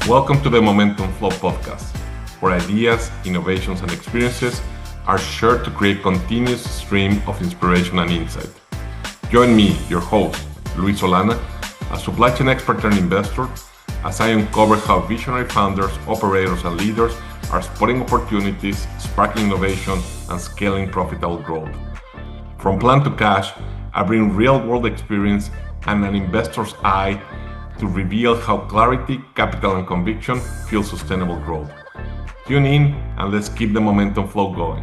Welcome to the Momentum Flow podcast, where ideas, innovations, and experiences are shared to create a continuous stream of inspiration and insight. Join me, your host, Luis Eraña, a supply chain expert and investor, as I uncover how visionary founders, operators, and leaders are spotting opportunities, sparking innovation, and scaling profitable growth. From plan to cash, I bring real-world experience and an investor's eye to reveal how clarity, capital, and conviction fuel sustainable growth. Tune in and let's keep the momentum flow going.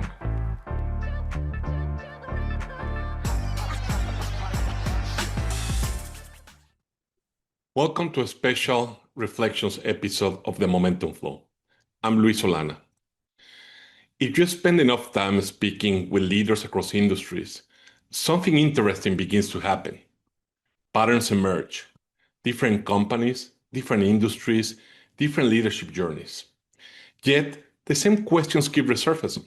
Welcome to a special reflections episode of the Momentum Flow. I'm Luis Eraña. If you spend enough time speaking with leaders across industries, something interesting begins to happen. Patterns emerge. Different companies, different industries, different leadership journeys. Yet, the same questions keep resurfacing.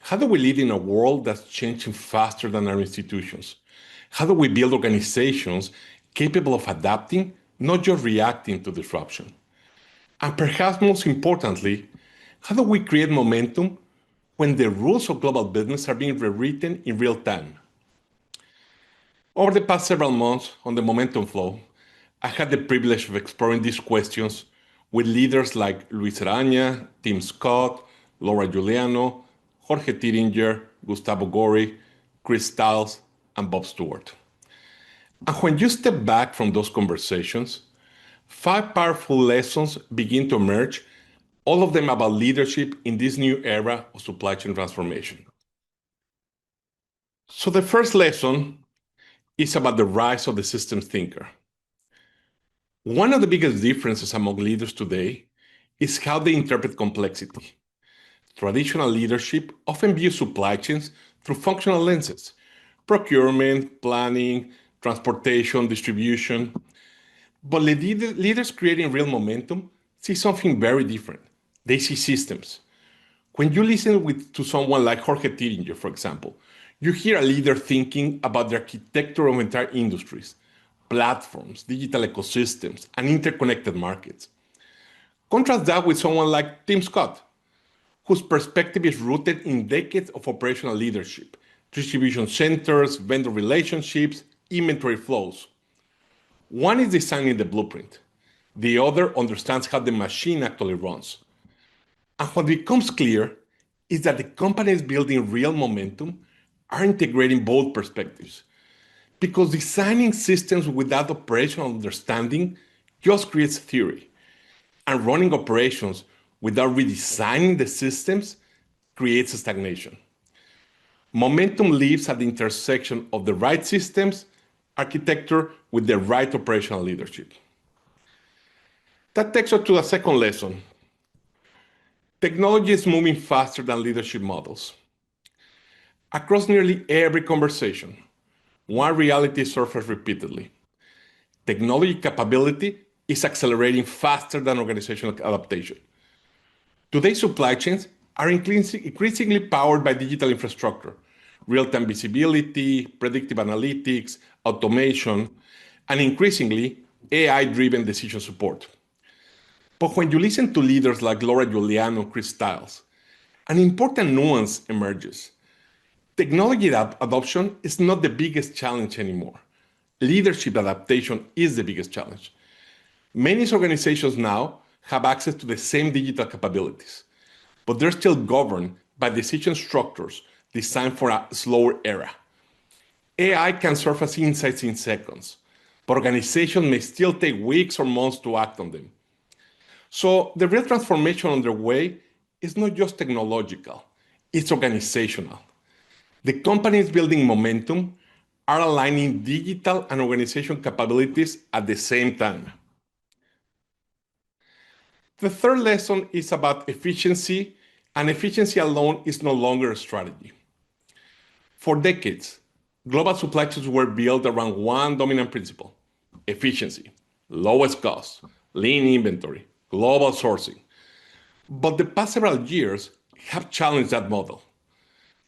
How do we live in a world that's changing faster than our institutions? How do we build organizations capable of adapting, not just reacting to disruption? And perhaps most importantly, how do we create momentum when the rules of global business are being rewritten in real time? Over the past several months on the Momentum Flow, I had the privilege of exploring these questions with leaders like Luis Eraña, Tim Scott, Laura Juliano, Jorge Titinger, Gustavo Ghory, Chris Stiles, and Bob Stewart. And when you step back from those conversations, 5 powerful lessons begin to emerge, all of them about leadership in this new era of supply chain transformation. So the first lesson is about the rise of the systems thinker. One of the biggest differences among leaders today is how they interpret complexity. Traditional leadership often views supply chains through functional lenses: procurement, planning, transportation, distribution. But leaders creating real momentum see something very different. They see systems. When you listen to someone like Jorge Titinger, for example, you hear a leader thinking about the architecture of entire industries, platforms, digital ecosystems, and interconnected markets. Contrast that with someone like Tim Scott, whose perspective is rooted in decades of operational leadership, distribution centers, vendor relationships, inventory flows. One is designing the blueprint. The other understands how the machine actually runs. And what becomes clear is that the companies building real momentum are integrating both perspectives. Because designing systems without operational understanding just creates theory. And running operations without redesigning the systems creates stagnation. Momentum lives at the intersection of the right systems architecture with the right operational leadership. That takes us to a second lesson. Technology is moving faster than leadership models. Across nearly every conversation, one reality surfaces repeatedly. Technology capability is accelerating faster than organizational adaptation. Today's supply chains are increasingly powered by digital infrastructure, real-time visibility, predictive analytics, automation, and increasingly AI-driven decision support. But when you listen to leaders like Laura Juliano, Chris Stiles, an important nuance emerges. Technology adoption is not the biggest challenge anymore. Leadership adaptation is the biggest challenge. Many organizations now have access to the same digital capabilities, but they're still governed by decision structures designed for a slower era. AI can surface insights in seconds, but organizations may still take weeks or months to act on them. So the real transformation underway is not just technological, it's organizational. The companies building momentum are aligning digital and organizational capabilities at the same time. The third lesson is about efficiency, and efficiency alone is no longer a strategy. For decades, global supply chains were built around one dominant principle: efficiency, lowest cost, lean inventory, global sourcing. But the past several years have challenged that model.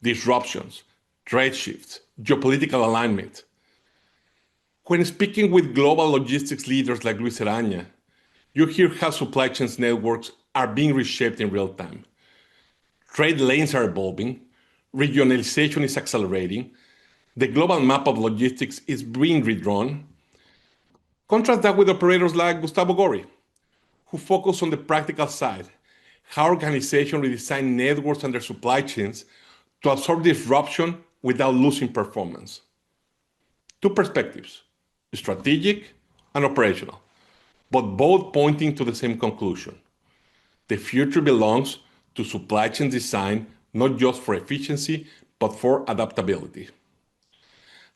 Disruptions, trade shifts, geopolitical alignment. When speaking with global logistics leaders like Luis Eraña, You hear how supply chains networks are being reshaped in real time. Trade lanes are evolving, regionalization is accelerating, the global map of logistics is being redrawn. Contrast that with operators like Gustavo Ghory, who focus on the practical side, how organizations redesign networks and their supply chains to absorb disruption without losing performance. Two perspectives, strategic and operational, but both pointing to the same conclusion. The future belongs to supply chain design, not just for efficiency, but for adaptability.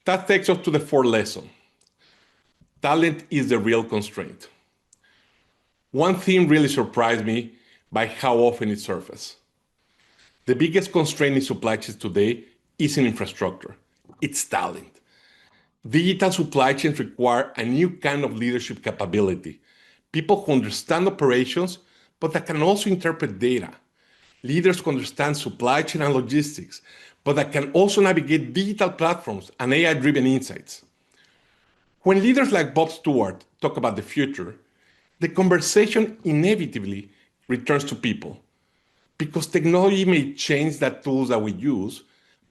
That takes us to the fourth lesson. Talent is the real constraint. One theme really surprised me by how often it surfaces. The biggest constraint in supply chains today isn't infrastructure, it's talent. Digital supply chains require a new kind of leadership capability. People who understand operations, but that can also interpret data. Leaders who understand supply chain and logistics, but that can also navigate digital platforms and AI-driven insights. When leaders like Bob Stewart talk about the future, the conversation inevitably returns to people because technology may change the tools that we use,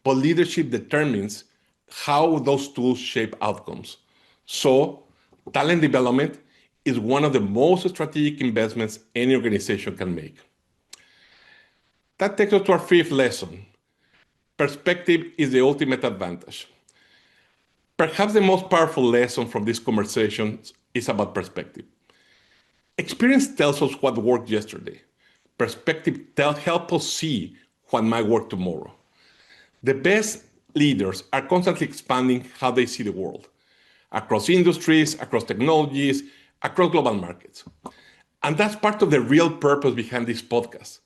but leadership determines how those tools shape outcomes. So, talent development is one of the most strategic investments any organization can make. That takes us to our fifth lesson. Perspective is the ultimate advantage. Perhaps the most powerful lesson from this conversation is about perspective. Experience tells us what worked yesterday. Perspective helps us see what might work tomorrow. The best leaders are constantly expanding how they see the world, across industries, across technologies, across global markets. And that's part of the real purpose behind this podcast.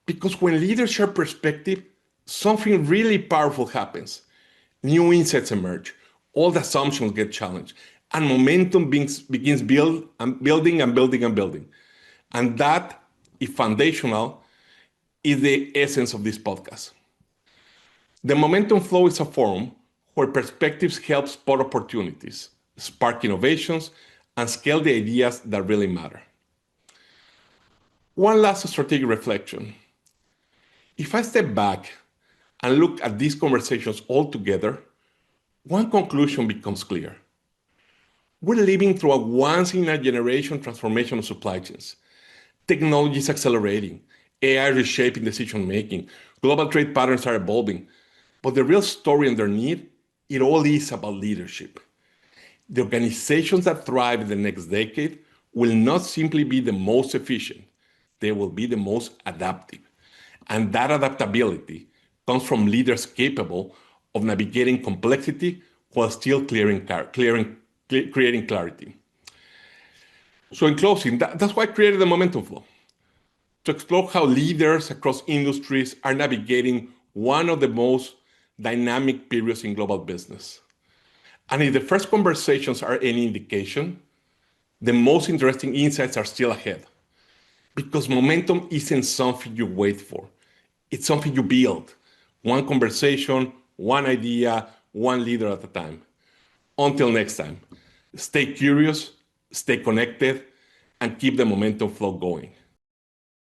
Because when leaders share perspective, something really powerful happens. New insights emerge, old assumptions get challenged, and momentum begins building. And that, if foundational, is the essence of this podcast. The momentum flow is a forum where perspectives help spot opportunities, spark innovations, and scale the ideas that really matter. One last strategic reflection. If I step back and look at these conversations all together, one conclusion becomes clear. We're living through a once-in-a-generation transformation of supply chains. Technology is accelerating, AI reshaping decision-making, global trade patterns are evolving. But the real story underneath, it all is about leadership. The organizations that thrive in the next decade will not simply be the most efficient, they will be the most adaptive. And that adaptability comes from leaders capable of navigating complexity while still creating clarity. So in closing, that's why I created the Momentum Flow, to explore how leaders across industries are navigating one of the most dynamic periods in global business. And if the first conversations are any indication, the most interesting insights are still ahead. Because momentum isn't something you wait for. It's something you build. One conversation, one idea, one leader at a time. Until next time, stay curious, stay connected, and keep the momentum flow going.